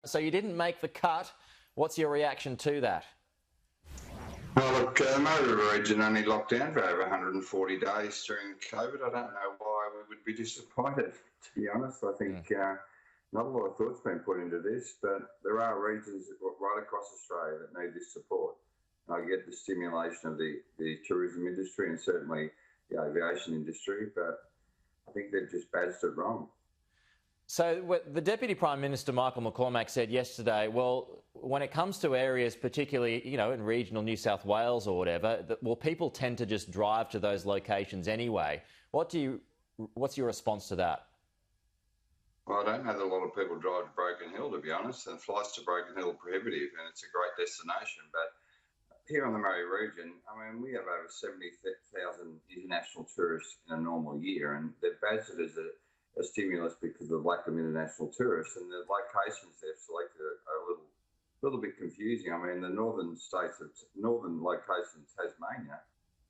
So you didn't make the cut. What's your reaction to that? Well, look, Murray River region only locked down for over 140 days during COVID. I don't know why we would be disappointed, to be honest. I think not a lot of thought's been put into this, but there are regions right across Australia that need this support. And I get the stimulation of the tourism industry and certainly the aviation industry, but I think they've just badged it wrong. So the Deputy Prime Minister, Michael McCormack, said yesterday, well, when it comes to areas, particularly, in regional New South Wales or whatever, people tend to just drive to those locations anyway. What's your response to that? Well, I don't know that a lot of people drive to Broken Hill, to be honest, and flights to Broken Hill are prohibitive, and it's a great destination. But here on the Murray region, we have over 70,000 international tourists in a normal year, and they're badged as a stimulus because of the lack of international tourists, and the locations they've selected are a little bit confusing. The northern location, Tasmania,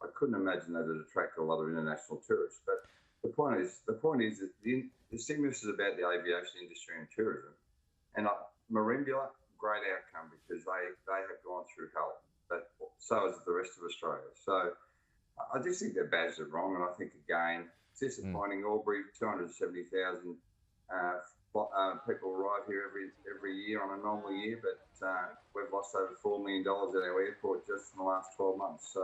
I couldn't imagine that it attracted a lot of international tourists. But the point is that the stimulus is about the aviation industry and tourism, and Merimbula, great outcome because they have gone through hell, but so has the rest of Australia. So I just think they're badged it wrong, and I think again, it's disappointing. Albury, 270,000 people arrive here every year on a normal year, but we've lost over $4 million at our airport just in the last 12 months. So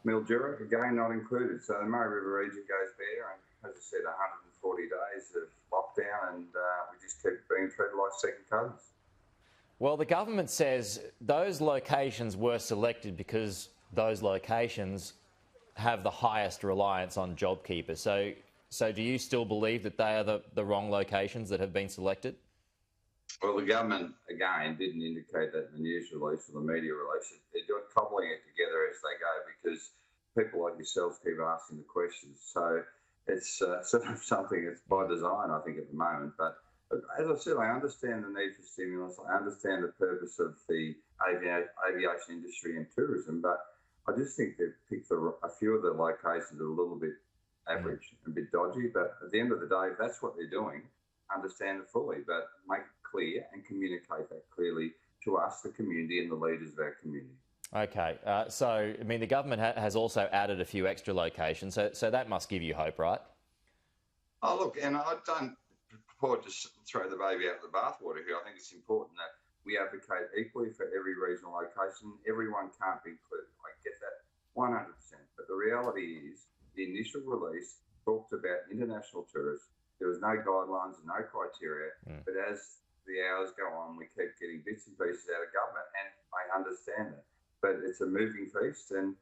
Mildura, again, not included. So the Murray River region goes bare, and as I said, 140 days of lockdown, and we just keep being treated like second cousins. Well, the government says those locations were selected because those locations have the highest reliance on JobKeeper. So do you still believe that they are the wrong locations that have been selected? Well, the government, again, didn't indicate that in the news release or the media release. They're doing cobbling it together as they go because people like yourselves keep asking the questions. So it's sort of something that's by design, I think, at the moment. But as I said, I understand the need for stimulus. I understand the purpose of the aviation industry and tourism, but I just think they've picked a few of the locations that are a little bit average and a bit dodgy. But at the end of the day, if that's what they're doing, understand it fully, but make it clear and communicate that clearly to us, the community, and the leaders of our community. Okay. So the government has also added a few extra locations, so that must give you hope, right? Oh, look, and I don't purport to throw the baby out with the bathwater here. I think it's important that we advocate equally for every regional location. Everyone can't be included. I get that 100%. But the reality is the initial release talked about international tourists. There was no guidelines and no criteria. But as the hours go on, we keep getting bits and pieces out of government. And I understand that. But it's a moving feast and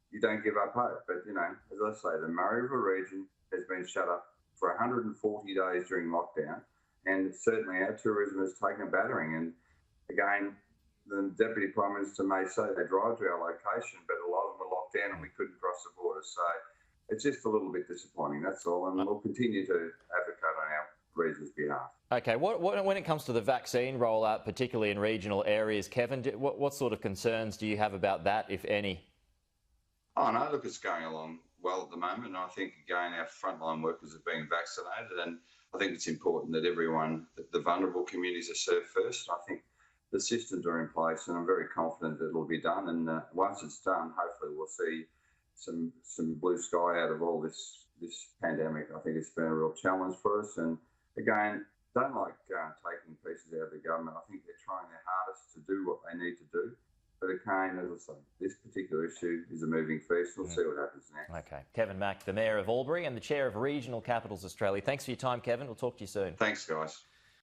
you don't give up hope. But, as I say, the Murray River region has been shut up for 140 days during lockdown. And certainly our tourism has taken a battering. And again, the Deputy Prime Minister may say they drive to our location, but a lot of them are locked down and we couldn't cross the border. So it's just a little bit disappointing, that's all. And we'll continue to advocate on our region's behalf. Okay, when it comes to the vaccine rollout, particularly in regional areas, Kevin, what sort of concerns do you have about that, if any? Oh, no, look, it's going along well at the moment. And I think, again, our frontline workers are being vaccinated. And I think it's important that the vulnerable communities are served first. I think the systems are in place and I'm very confident that it'll be done. And once it's done, hopefully we'll see some blue sky out of all this pandemic. I think it's been a real challenge for us. And again, don't like taking pieces out of the government. I think they're trying their hardest to do what they need to do. But again, as I say, this particular issue is a moving feast. We'll see what happens next. Okay. Kevin Mack, the Mayor of Albury and the Chair of Regional Capitals Australia. Thanks for your time, Kevin. We'll talk to you soon. Thanks, guys.